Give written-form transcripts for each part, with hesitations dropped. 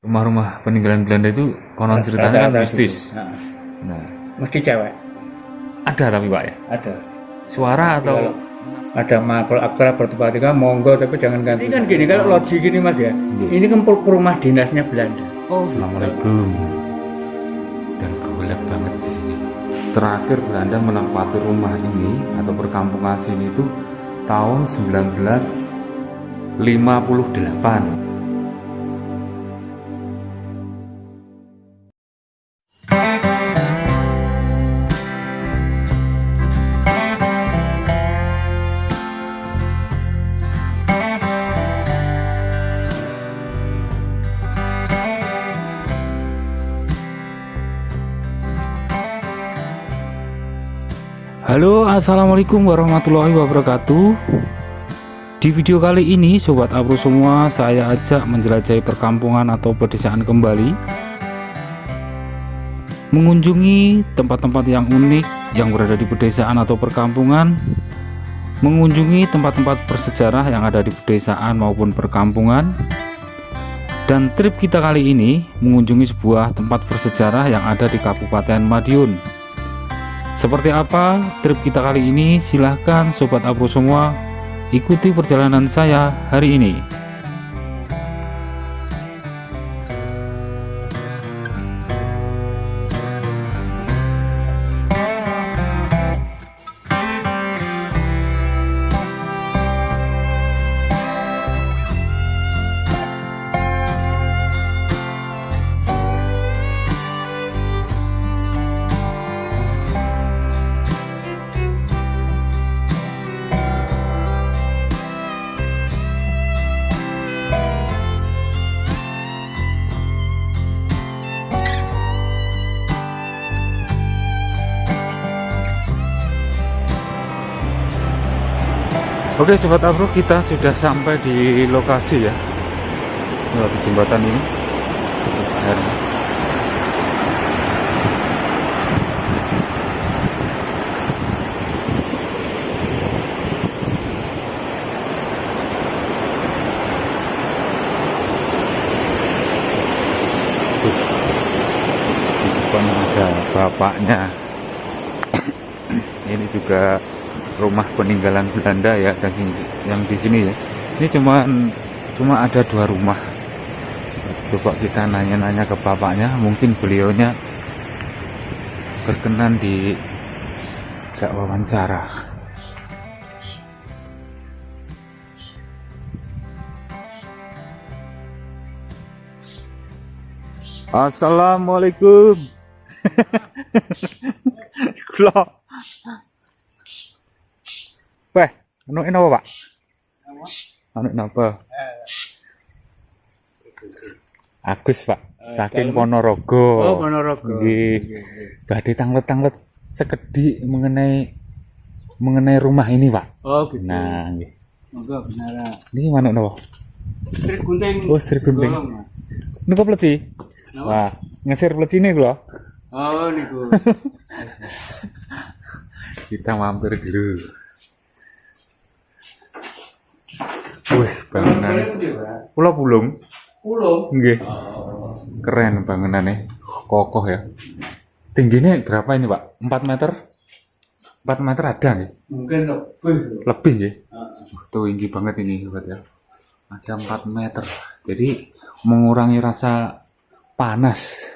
Rumah-rumah peninggalan Belanda itu konon ceritanya kan mistis. Nah, mesti cewek. Ada tapi Pak ya? Ada. Suara atau Ada makhluk aksara bertempat tinggal, monggo tapi jangan ganti. Ini kan gini, kalau logi gini Mas ya. Ini kan rumah dinasnya Belanda. Assalamualaikum. Dan gelap banget di sini. Terakhir Belanda menempati rumah ini atau perkampungan sini itu tahun 1958. Halo, assalamualaikum warahmatullahi wabarakatuh. Di video kali ini sobat Abro semua, saya ajak menjelajahi perkampungan atau pedesaan kembali, mengunjungi tempat-tempat yang unik yang berada di pedesaan atau perkampungan, mengunjungi tempat-tempat bersejarah yang ada di pedesaan maupun perkampungan. Dan trip kita kali ini mengunjungi sebuah tempat bersejarah yang ada di Kabupaten Madiun. Seperti apa trip kita kali ini? Silahkan sobat Abro semua ikuti perjalanan saya hari ini. Oke sobat Abro, kita sudah sampai di lokasi ya, di jembatan ini. Di depan ada bapaknya. Ini juga rumah peninggalan Belanda ya, dan yang di sini ya. Ini cuma ada 2 rumah. Coba kita nanya-nanya ke bapaknya, mungkin beliaunya berkenan di wawancara. Assalamualaikum. Kula Weh, anu apa, Pak? Anu apa? Agus, Pak. Saking Ponorogo. Oh, Ponorogo. Nggih. Badhe tanglet-tanglet sekedhik mengenai rumah ini, Pak. Oh, gitu. Nah, nggih. Monggo benar. Niki manuk napa? Sri gunting. Oh, sri gunting. Niku pleci. Wah, ngesir plecine kula. Oh, niku. Kita mampir dulu. Wih, bangunan Pulau Pulung. Nggih. Keren bangunannya, kokoh ya. Tingginya berapa ini, Pak? 4 meter? 4 meter ada nih? Mungkin lebih. Lebih ya? Tinggi banget ini, sobat ya. Ada 4 meter. Jadi mengurangi rasa panas.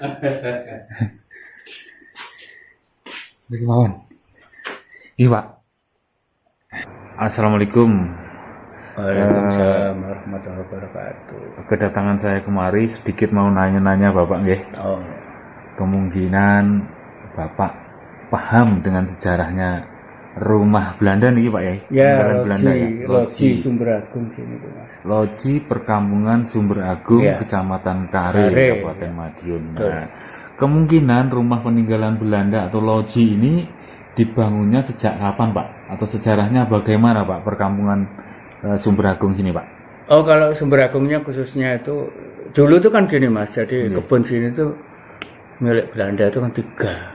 Bagaimana? Iya, Pak. Assalamualaikum. Waalaikumsalam warahmatullahi wabarakatuh. Kedatangan saya kemari sedikit mau nanya-nanya Bapak nggih. Oh. Kemungkinan Bapak paham dengan sejarahnya rumah Belanda nih Pak ya? Ya, Belanda ya. Loji Sumber Agung sini tuh, Mas. Loji Perkampungan Sumber Agung, ya. Kecamatan Kare, Kabupaten Madiun. Nah, kemungkinan rumah peninggalan Belanda atau loji ini dibangunnya sejak kapan Pak? Atau sejarahnya bagaimana Pak perkampungan Sumber Agung sini Pak? Oh, kalau Sumber Agungnya khususnya itu dulu tuh kan gini Mas, jadi kebun sini tuh milik Belanda itu kan tiga.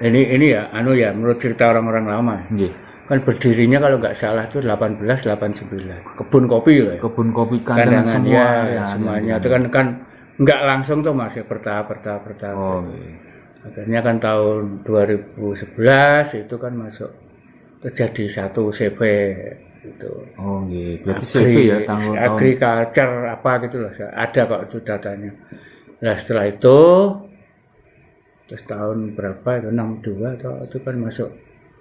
Ini ya, menurut cerita orang-orang lama. Nggih. kan berdirinya kalau nggak salah tuh 1889. Kebun kopi loh. Kebun kopi kandangan semua ya, semuanya itu kan nggak langsung tuh masih bertahap. Oh, iya. Akhirnya kan tahun 2011 itu kan masuk terjadi satu CV itu. Oh, iya. Berarti CV ya tahun agriculture apa gitu loh. Ada kok itu datanya. Nah, setelah itu terus tahun berapa itu 62 atau itu kan masuk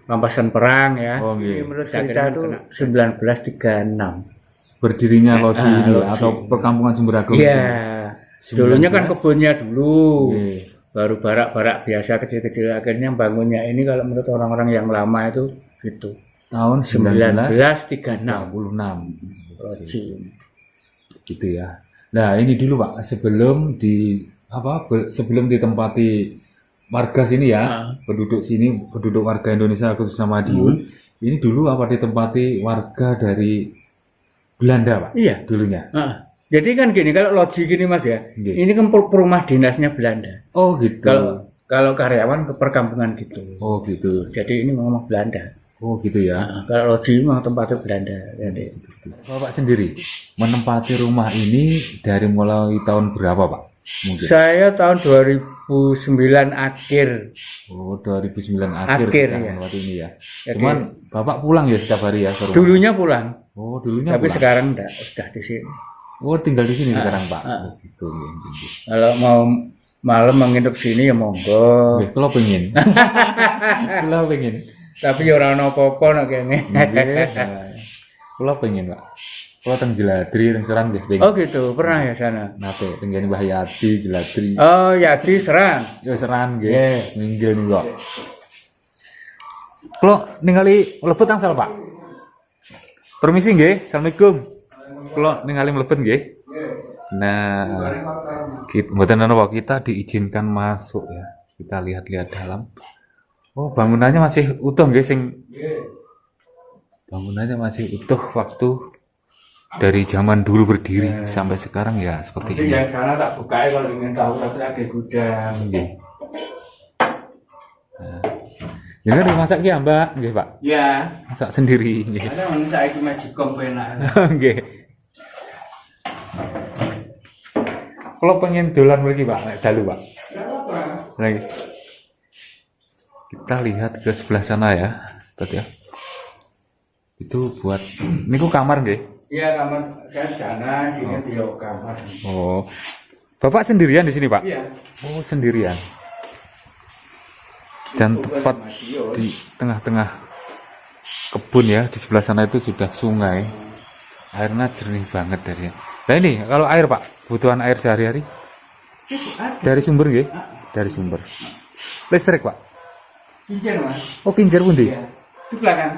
rampasan perang ya. Oh, iya. Menurut cerita itu 1936. Berdirinya loji ini atau perkampungan Sumber Agung. Iya. Dulunya kan kebunnya dulu. Iya. Baru barak-barak biasa kecil-kecil, akhirnya bangunnya ini kalau menurut orang-orang yang lama itu gitu. Tahun 1936. Loji. Gitu ya. Nah, ini dulu Pak, sebelum ditempati warga sini ya, penduduk warga Indonesia khususnya Madiun, ini dulu apa ditempati warga dari Belanda Pak? Iya. Dulunya. Jadi kan gini, kalau loji gini Mas ya, ini kan rumah dinasnya Belanda. Oh gitu. Kalau karyawan ke perkampungan gitu. Oh gitu. Jadi ini memang Belanda. Oh gitu ya. Kalau loji memang tempatnya Belanda. Jadi. Bapak sendiri menempati rumah ini dari mulai tahun berapa Pak? Mungkin. Saya tahun 2009 akhir. Oh 2009 akhir ya. Waktu ini ya. Jadi, cuman Bapak pulang ya setiap hari ya ke rumah? Dulunya pulang. Oh dulunya tapi pulang. Sekarang sudah di sini. Oh tinggal di sini sekarang Pak. Oh, gitu. Kalau mau malam menginap sini ya monggo. Kalau pengen. Kalau pengen. Tapi ya ora ono apa-apa nek kene. Kalau pengen Pak. Kalau teng Jeladri, teng Serang nggih pengen. Oh gitu, pernah ya sana. Nate tenggene Mbah Yati, Jeladri. Oh, Yati Serang. Ya Serang nggih. Minggil niku kok. Kalau ningali mlebet angsal Pak. Permisi nggih. Assalamualaikum. Kalau ningali mlebet nggih. Nah, kita diizinkan masuk ya. Kita lihat-lihat dalam. Oh, bangunannya masih utuh nggih bangunannya masih utuh waktu dari zaman dulu berdiri sampai sekarang ya seperti ini. Yang sana tak buka kalau ingin tahu tapi ada gudang. Nggih. Nah. Ya kan dimasak ya Mbak, nggih Pak? Iya. Masak sendiri nggih. Ada wong saiki magicom penak. Nggih. Kalau pengen dolan lagi Pak, dalu Pak. Lagi. Kita lihat ke sebelah sana ya, tadi ya. Itu buat, ini kok kamar nggih? Iya kamar saya di sana, sini dia kamar. Oh, Bapak sendirian di sini Pak? Iya. Oh sendirian. Dan tepat di tengah-tengah kebun ya, di sebelah sana itu sudah sungai. Airnya jernih banget dari. Nah ini kalau air Pak, kebutuhan air sehari-hari dari sumber nggih? Dari sumber. Listrik Pak? Kincir Mas. Oh kincir pundi? Iya. Di belakang.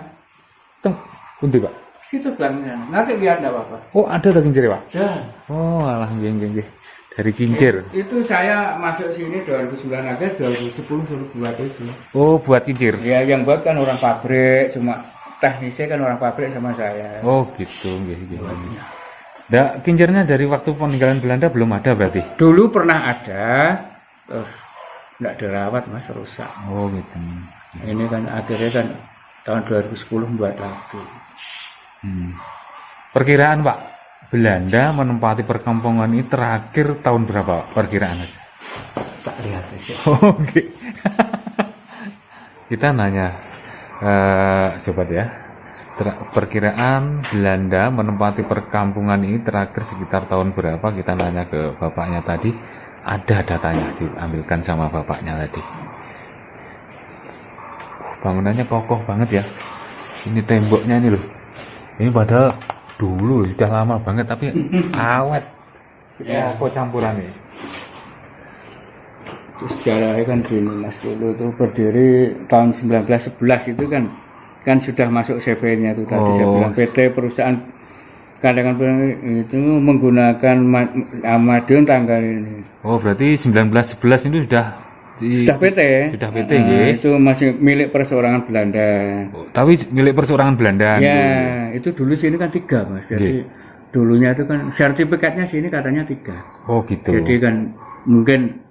Teng pundi Pak? Situ belakangnya. Nanti biar enggak apa-apa. Oh ada tuh kincir Pak? Ya. Oh alah nggih. Dari kincir. Itu saya masuk sini 2009 akhir 2010 suruh buat itu. Oh buat kincir? Ya yang buat kan orang pabrik, cuma teknisnya kan orang pabrik sama saya. Oh gitu nggih. Nah, kincirnya dari waktu peninggalan Belanda belum ada berarti? Dulu pernah ada, terus nggak dirawat Mas, rusak. Oh gitu. Ini kan akhirnya kan tahun 2010 buat lagi. Perkiraan Pak, Belanda menempati perkampungan ini terakhir tahun berapa perkiraan aja? Tak lihat sih. Oh okay. Kita nanya, sobat ya. Perkiraan Belanda menempati perkampungan ini terakhir sekitar tahun berapa? Kita nanya ke bapaknya tadi. Ada datanya diambilkan sama bapaknya tadi. Bangunannya kokoh banget ya. Ini temboknya ini loh. Ini padahal dulu sudah lama banget tapi awet. Ya. Kok campuran nih? Terus sejarahnya kan gini Mas, dulu itu berdiri tahun 1911 itu kan sudah masuk CV-nya itu tadi saya bilang PT perusahaan kandangan itu menggunakan Madiun tanggal ini. Oh berarti 1911 itu sudah PT. Sudah PT nggih. Itu masih milik perseorangan Belanda. Oh, tapi milik perseorangan Belanda. Ya, itu dulu sini kan 3 Mas. Jadi dulunya itu kan sertifikatnya sini katanya 3. Oh gitu. Jadi kan mungkin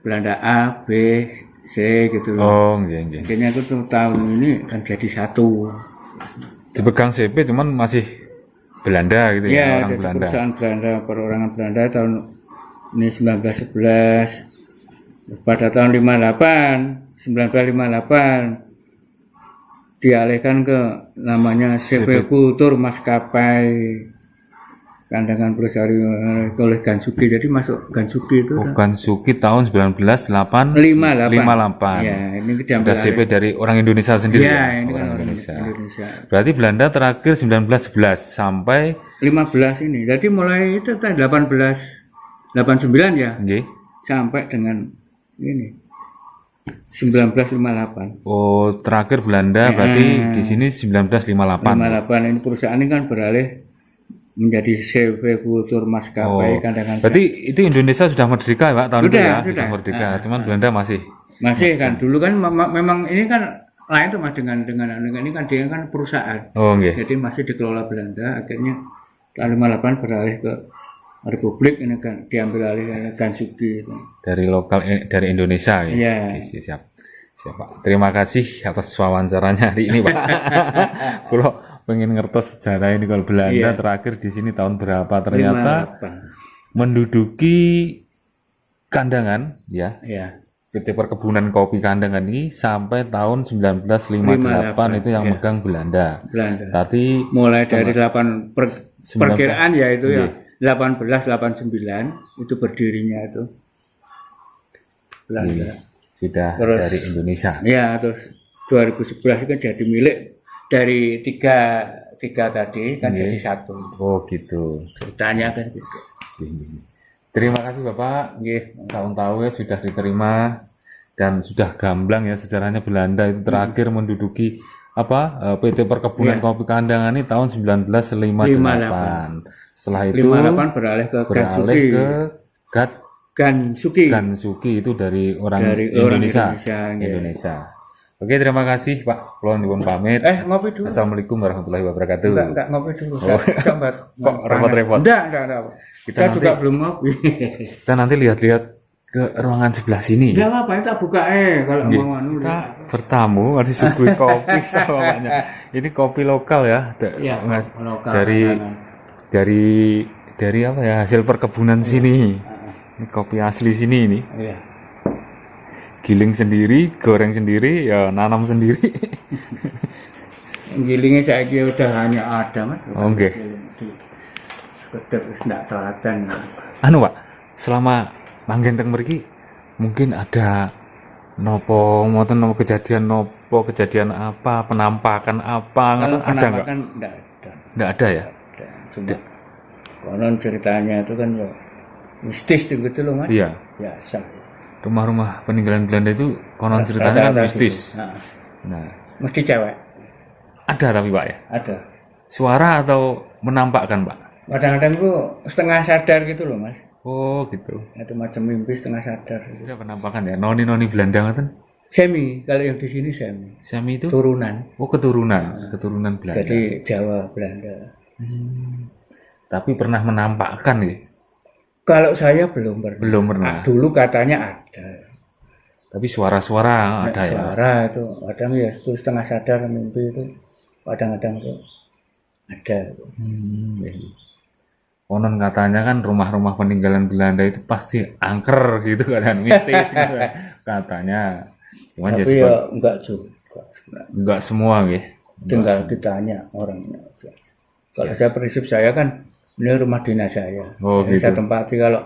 Belanda A, B, C gitu. Oh nggih. Akhirnya itu tahun ini kan jadi 1. dipegang CP cuman masih Belanda gitu ya, Ya, orang jadi Belanda. perusahaan Belanda, perorangan Belanda tahun ini 1911. Pada tahun 1958 dialihkan ke namanya CV Kultur Maskapai Kandangan Perusahaan oleh Gansuki. Jadi masuk Gansuki itu Gansuki tahun 1958. 58. Ya, ini diambil Sudah CP dari orang Indonesia sendiri ya, ini kan orang orang Indonesia. Indonesia. Berarti Belanda terakhir 1911 sampai 15 ini. Jadi mulai itu tahun 1889 ya, nggih. sampai dengan ini 1958. Oh, terakhir Belanda berarti di sini 1958. 58 ini perusahaan ini kan beralih menjadi CV Kultur Maskapai Kandangan. Berarti itu Indonesia sudah merdeka ya, Pak, tahun itu ya? Sudah. Merdeka, cuman Belanda masih. Masih kan dulu kan memang ini kan lain tuh Mas dengan ini kan dia kan perusahaan. Oh, nggih. Jadi masih dikelola Belanda, akhirnya tahun 58 beralih ke Republik ini kan diambil alih oleh Gansuki. Dari lokal dari Indonesia ya. Iya. Oke, siap. Siap, Pak. Terima kasih atas wawancaranya hari ini, Pak. Kalau pengen ngertos sejarah ini kalau Belanda terakhir di sini tahun berapa ternyata 58. menduduki Kandangan ya. Ya. PT Perkebunan Kopi Kandangan ini sampai tahun 1958 itu yang megang Belanda. Belanda. Tapi Mulai dari 8 perkiraan ya itu ya 1889 itu berdirinya itu Belanda. sudah Terus, dari Indonesia. Ya, terus 2011 kan jadi milik dari tiga tadi kan jadi satu. Oh gitu. Ceritanya kan gitu. Terima kasih Bapak. Tahun tahu ya sudah diterima dan sudah gamblang ya sejarahnya Belanda itu terakhir menduduki PT Perkebunan Kopi Kandangan ini tahun 1958. Setelah itu 58 beralih ke Gansuki. Gansuki itu dari orang Indonesia. Oke, terima kasih Pak. Kulon dipun pamit. Ngopi dulu. Assalamualaikum warahmatullahi wabarakatuh. Enggak ngopi dulu. Sambat. Kok repot-repot? Enggak. Kita juga belum ngopi. Kita nanti lihat-lihat ke ruangan sebelah sini. Enggak apa-apa, kita buka kalau mau anu. Kita bertamu, harus disuguhi kopi sama Bapaknya. Ini kopi lokal ya. Lokal. Dari apa ya? Hasil perkebunan sini. Ini kopi asli sini ini. Iya. Giling sendiri, goreng sendiri, ya nanam sendiri. Gilingnya saya kira udah hanya ada Mas. Oke. Sekedar enggak teladan. Anu Pak, selama manggen teng mriki mungkin ada nopo kejadian apa, penampakan apa, ngoten ada enggak? Enggak ada ya? Cuma konon ceritanya itu kan ya mistis gitu loh Mas. Iya. Biasa. Rumah-rumah peninggalan Belanda itu konon ceritanya kan mistis. Nah, mesti cewek. Ada tapi Pak ya? Ada. Suara atau menampakkan Pak? Kadang-kadang tuh setengah sadar gitu loh Mas. Oh gitu. Itu macam mimpi setengah sadar. Ada penampakan ya? Noni-noni Belanda kan? Semi, kalau yang di sini semi. Semi itu? Turunan. Oh keturunan Belanda. Jadi Jawa Belanda. Tapi pernah menampakkan ya? Kalau saya belum pernah. Dulu katanya ada. Tapi suara-suara ada ya? Suara itu kadang ya itu setengah sadar mimpi itu kadang-kadang tuh ada. Konon katanya kan rumah-rumah peninggalan Belanda itu pasti angker gitu kan, mistis gitu katanya. Cuman tapi ya enggak juga sebenarnya. Enggak semua ya. Tinggal ditanya orangnya aja. Kalau saya prinsip saya kan ini rumah dinas saya. Gitu. Saya tempati kalau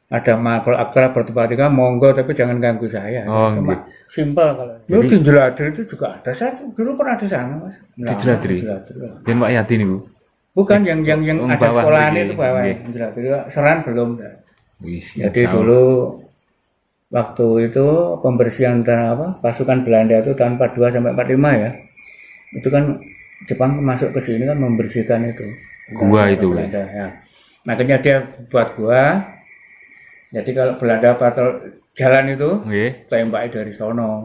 ada makhluk aksara bertempati kan monggo tapi jangan ganggu saya. Cuma simpel kalau. Jadi di Jeladri itu juga ada. Saya dulu pernah di sana Mas. Di Jeladri. Dan Pak Yati nih Bu. Bukan yang ada sekolahan itu bawah. Jeladri Seran belum. Jadi dulu waktu itu pembersihan pasukan Belanda itu tahun 42 sampai 45 ya. Itu kan Jepang masuk ke sini kan membersihkan itu. Gua itu Belanda, ya. Makanya dia buat gua. Jadi kalau Belanda patrol jalan itu tembaknya dari sono.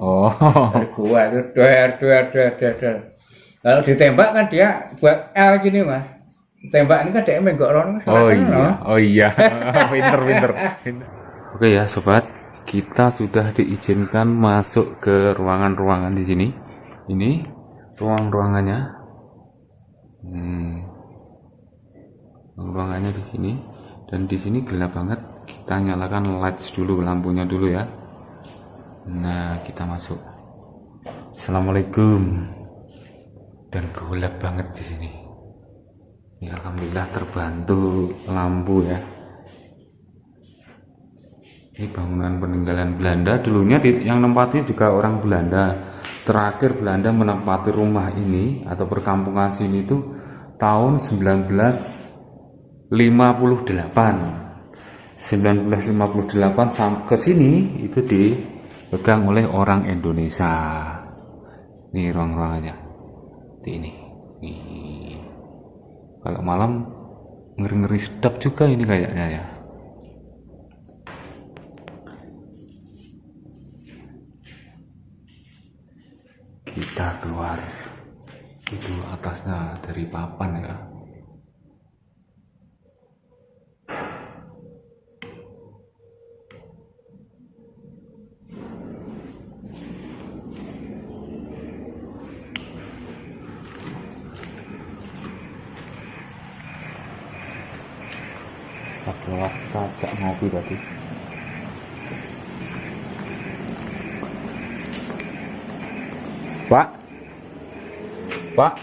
Dari gua itu der. Kalau ditembak kan dia buat L gini Mas. Tembak ini kan dia menggok rono. Oh iya. Pinter. Oke ya sobat, kita sudah diizinkan masuk ke ruangan-ruangan di sini. Ini ruangannya. Ruangannya di sini, dan di sini gelap banget. Kita nyalakan lights dulu, lampunya dulu ya. Nah, kita masuk. Assalamualaikum. Dan gelap banget di sini. Ya, alhamdulillah terbantu lampu ya. Ini bangunan peninggalan Belanda. Dulunya yang nempati juga orang Belanda. Terakhir Belanda menempati rumah ini atau perkampungan sini itu tahun 1958 sampai ke sini itu dipegang oleh orang Indonesia. Ini ruang-ruangannya ini. Kalau malam ngeri-ngeri sedap juga ini kayaknya ya. Kita keluar, itu atasnya dari papan ya. Setelah sajak ngopi tadi. Pak,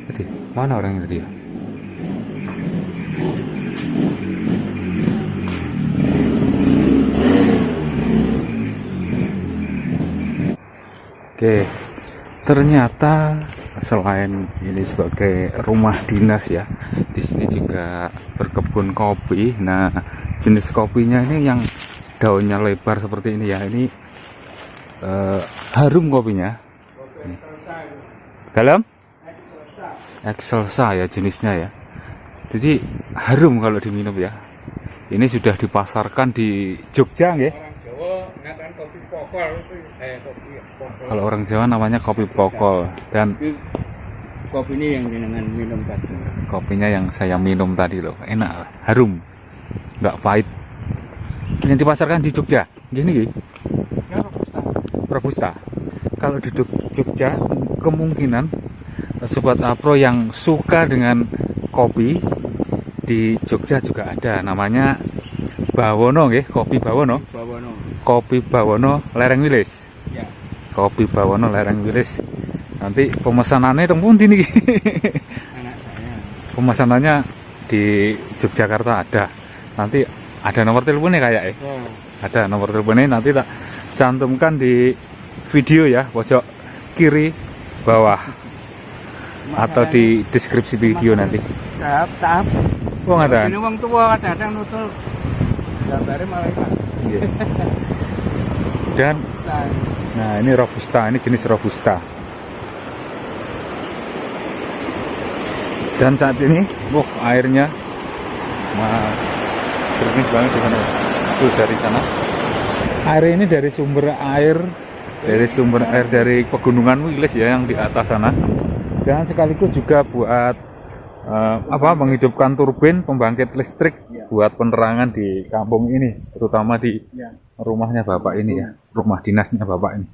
tadi mana orang yang tadi ya? Oke, ternyata selain ini sebagai rumah dinas ya, di sini juga berkebun kopi. Nah, jenis kopinya ini yang daunnya lebar seperti ini ya. Ini harum kopinya. Dalam Excelsa ya jenisnya ya. Jadi harum kalau diminum ya. Ini sudah dipasarkan di Jogja nggih. Kalau orang Jawa namanya kopi pokol. Dan kopi ini yang dengan minum tadi. Kopinya yang saya minum tadi loh, enak, harum, nggak pahit. Yang dipasarkan di Jogja, gini gini. Robusta. Kalau di Jogja kemungkinan sobat Apro yang suka dengan kopi di Jogja juga ada, namanya Bawono nggih, kopi Bawono. Kopi Bawono Lereng Wilis. Ya. Kopi Bawono Lereng Wilis. Nanti pemesanannya teng pundi niki? Anak saya. Pemesanannya di Yogyakarta ada. Nanti ada nomor teleponnya kayak ya. Ada nomor teleponnya, nanti tak cantumkan di video ya, pojok kiri bawah atau di deskripsi video nanti. Tahap. Oh ngaten. Ini wong tua kadang nutul gambare malaikat. Iya. Dan nah ini Robusta, ini jenis Robusta. Dan saat ini, airnya jernih banget di sana. Tuh dari sana. Air ini dari sumber air dari pegunungan Wilis ya yang di atas sana. Dan sekaligus juga buat menghidupkan turbin pembangkit listrik buat penerangan di kampung ini, terutama di rumahnya Bapak ini ya, rumah dinasnya Bapak ini.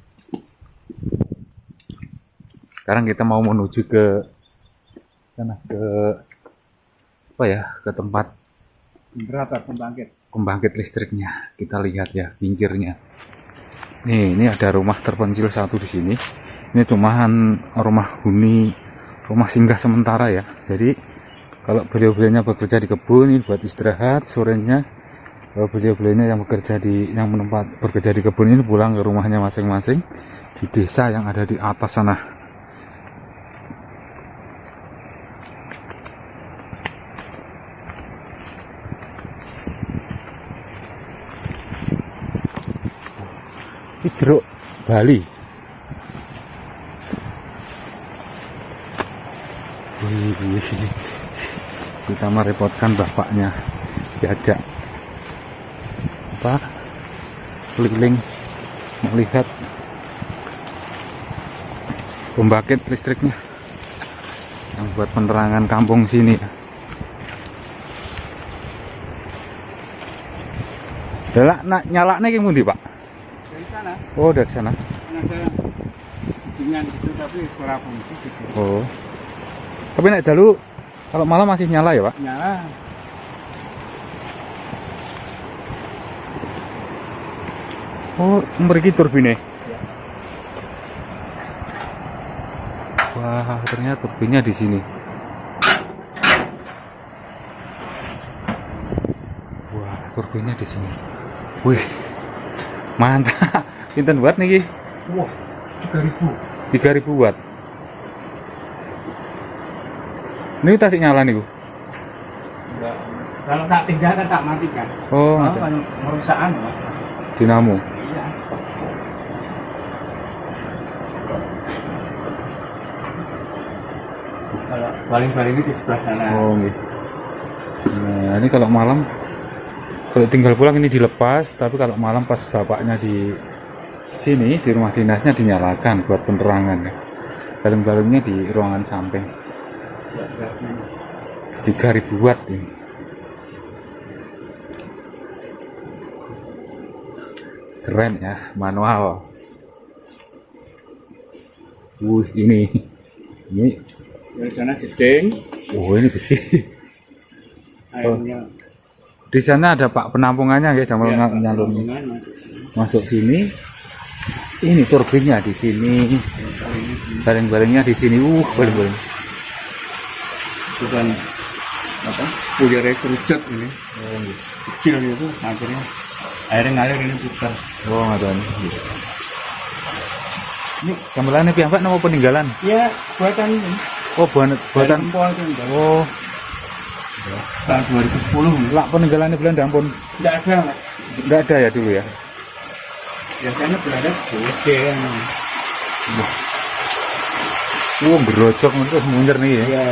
Sekarang kita mau menuju ke sana, ke tempat generator pembangkit listriknya. Kita lihat ya kincirnya. Nih, ini ada rumah terpencil satu di sini. Ini cuman rumah huni, rumah singgah sementara ya. Jadi kalau beliau-beliaunya bekerja di kebun ini buat istirahat, sorenya beliau-beliaunya yang bekerja di kebun ini pulang ke rumahnya masing-masing di desa yang ada di atas sana. Ini jeruk Bali. Kita merepotkan bapaknya diajak keliling melihat pembangkit listriknya yang buat penerangan kampung sini ya. Nyala nih yang Pak? Dari sana. Oh, dari sana. Ada dengan itu tapi kurang fungsi gitu. Oh. Tapi nek dalu kalau malam masih nyala ya, Pak? Nyala. Oh, mriki turbine. Wah, ternyata turbinnya di sini. Wah, turbinnya di sini. Wih, mantap. Pinten watt niki? Wah, 3000. 3000 watt. Ini tasik nyala nih, Bu. Enggak. Kalau tak tinggalkan tak matikan. Oh, Kalau merusak anu. dinamo. Iya. Kalau baling-baling di sebelah sana. Oh, gitu. Nah, ini kalau malam kalau tinggal pulang ini dilepas, tapi kalau malam pas bapaknya di sini di rumah dinasnya dinyalakan buat penerangan ya. Balung-balungnya di ruangan samping. 3000 watt ini. Keren ya, manual. Ini Dari sana jeding, ini besi. airnya. Di sana ada Pak penampungannya ya, damel nyalur masuk sini. Ini turbinnya di sini. Bareng-barengnya di sini. Bareng-bareng. Bukan apa? Punya kerucut ini. Kecil gitu, akhirnya airnya ngalir ini putar. Oh, ngatain. Ini gamelannya piyambak nama peninggalan. Ya, buatan ini. Oh, buatan. Empol kan. Oh, Tahun 2010. lak peninggalannya Belanda ampun. Tidak ada, Mas. Enggak ada ya dulu ya. Biasanya Belanda gede kan. Berocok itu munyer nih ya. Iya,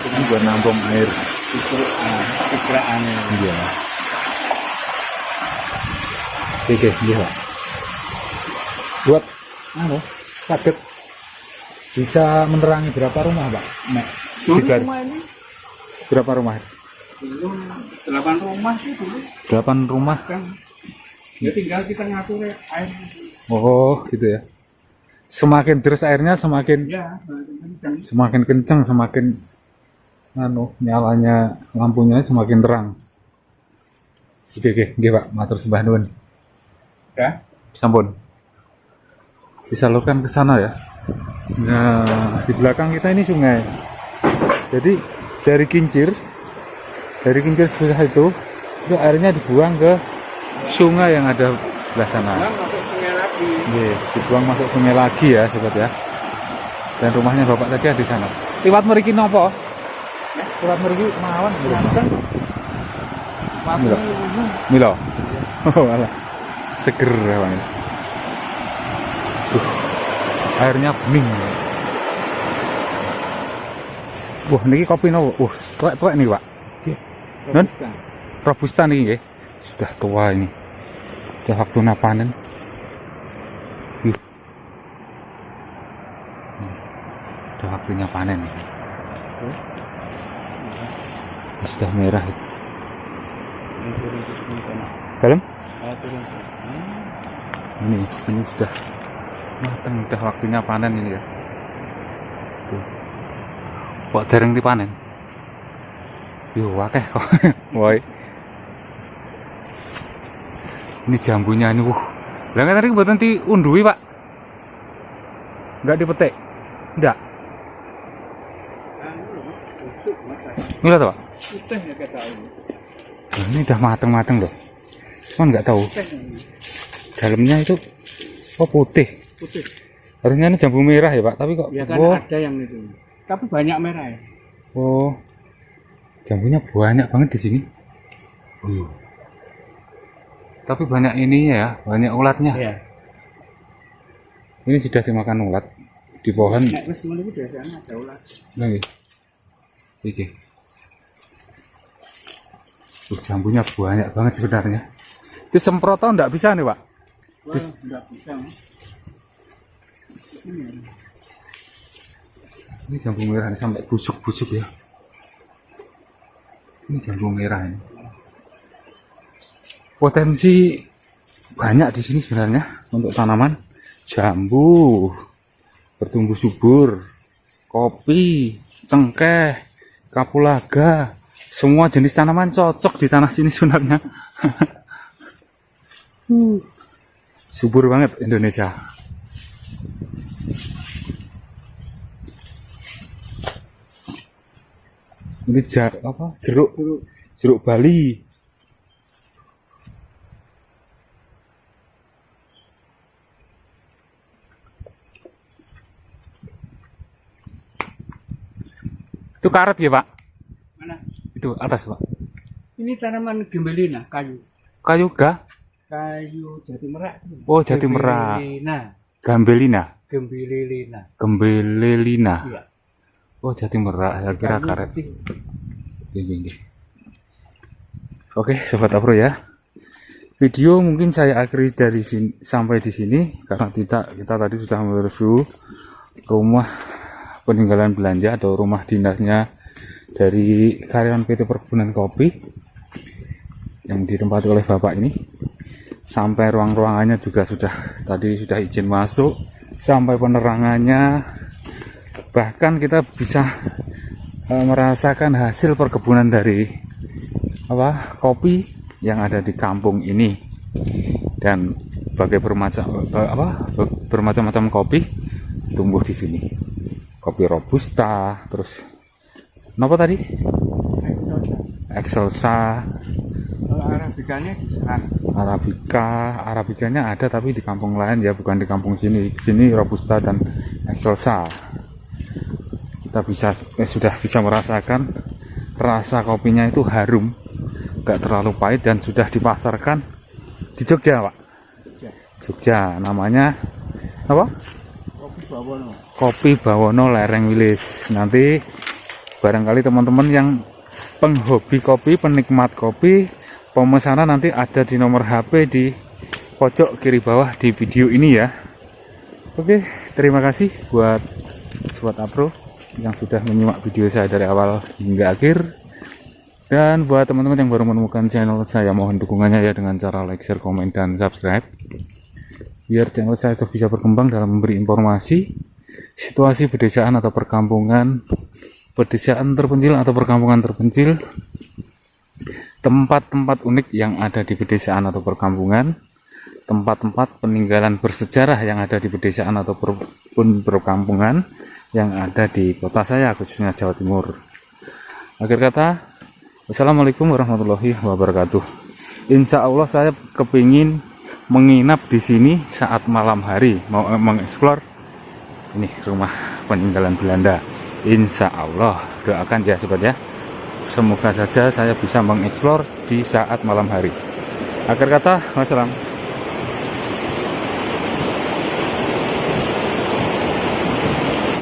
Ini buat nampung air. citraannya. Iya. Oke, iya Pak. Buat kaget bisa menerangi berapa rumah Pak? Nah, dulu Tiga. rumah ini Berapa rumah? dulu 8 rumah sih dulu 8 rumah. kan. Ya tinggal kita ngatur air. Oh, gitu ya. Semakin terus airnya semakin Ya, kencang, semakin nyalanya lampunya semakin terang. Oke, Pak, matur sembah nuwun. ya. Sampun. Disalurkan ke sana ya. Nah, di belakang kita ini sungai. Jadi dari kincir sebelah itu airnya dibuang ke sungai yang ada sebelah sana. Masuk sungai lagi. Dibuang masuk sungai lagi ya, sobat ya. Dan rumahnya bapak tadi ada di sana. Liwat mriki nopo? Liwat mriki mawon. Milo. Milo. Oh, alah. Seger banget. Airnya bening. Wah, niki kopi nopo? Tuwek-tuwek nih, Pak. Non? Robusta nih nggih. Sudah tua ini. Sudah waktu panen. Sudah waktunya panen nih. Sudah merah. Dalam? Ini sudah matang, udah waktunya panen ini ya. Tuh. Kok dereng dipanen? Yo, akeh kok. Woi. Ini jambunya ini, Lah kan tadi mboten diundui, Pak. Enggak dipetik. Enggak. Ini loh, Pak. Putih ya kata ini. Ini udah mateng-mateng loh. Cuman nggak tahu. Dalamnya itu putih. Putih. Harusnya ini jambu merah ya Pak, tapi kok Ya kan ada yang itu. Tapi banyak merah ya. Oh. Jambunya banyak banget di sini. Tapi banyak ininya ya, banyak ulatnya. Iya. Ini sudah dimakan ulat di pohon. Nek wis ngono iki biasanya ada ulat. Nggih. Iki. Jambunya banyak banget sebenarnya. Itu semprotan enggak bisa nih, Pak? Wah, enggak bisa. Ini jambu merah ini sampai busuk-busuk ya. Ini jambu merah ini. Potensi banyak di sini sebenarnya untuk tanaman jambu, bertumbuh subur, kopi, cengkeh, kapulaga, semua jenis tanaman cocok di tanah sini sebenarnya. Subur banget Indonesia. Ini jeruk Bali. Itu karet ya Pak? Mana? Itu atas Pak. Ini tanaman gembelina, kayu. Kayu Kayu jati merak. Oh, jati merak. Gembelina. Gambelina. Gembelina. Gembelina. Iya. Oh, jati merak. Saya kira Kayu karet. putih. Gini. Oke, sobat Apro ya. Video mungkin saya akhiri dari sini sampai di sini karena kita tadi sudah mereview rumah peninggalan belanja atau rumah dinasnya dari karyawan PT Perkebunan Kopi yang ditempati oleh Bapak ini. Sampai ruang-ruangannya juga sudah izin masuk, sampai penerangannya, bahkan kita bisa merasakan hasil perkebunan dari kopi yang ada di kampung ini, dan bermacam-macam kopi tumbuh di sini. Kopi robusta, terus apa tadi? Excelsa. Kalau arabikanya di sana. Arabikanya ada tapi di kampung lain ya, bukan di kampung sini. Di sini robusta dan excelsa. Kita sudah bisa merasakan rasa kopinya itu harum, gak terlalu pahit, dan sudah dipasarkan di Jogja Pak. Jogja, namanya apa? Kopi Bawono Lereng Wilis. Nanti barangkali teman-teman yang penghobi kopi, penikmat kopi, pemesanan nanti ada di nomor HP di pojok kiri bawah di video ini ya. Oke, terima kasih buat Sobat Apro yang sudah menyimak video saya dari awal hingga akhir. Dan buat teman-teman yang baru menemukan channel saya, mohon dukungannya ya dengan cara like, share, komen, dan subscribe, biar channel saya terus bisa berkembang dalam memberi informasi situasi pedesaan atau perkampungan, pedesaan terpencil atau perkampungan terpencil, tempat-tempat unik yang ada di pedesaan atau perkampungan, tempat-tempat peninggalan bersejarah yang ada di pedesaan atau perkampungan yang ada di kota saya, khususnya Jawa Timur. Akhir kata, wassalamualaikum warahmatullahi wabarakatuh. Insya Allah saya kepingin menginap di sini saat malam hari, mau mengeksplor ini rumah peninggalan Belanda. Insya Allah, doakan ya sobat ya, semoga saja saya bisa mengeksplor di saat malam hari. Akhir kata, wassalam.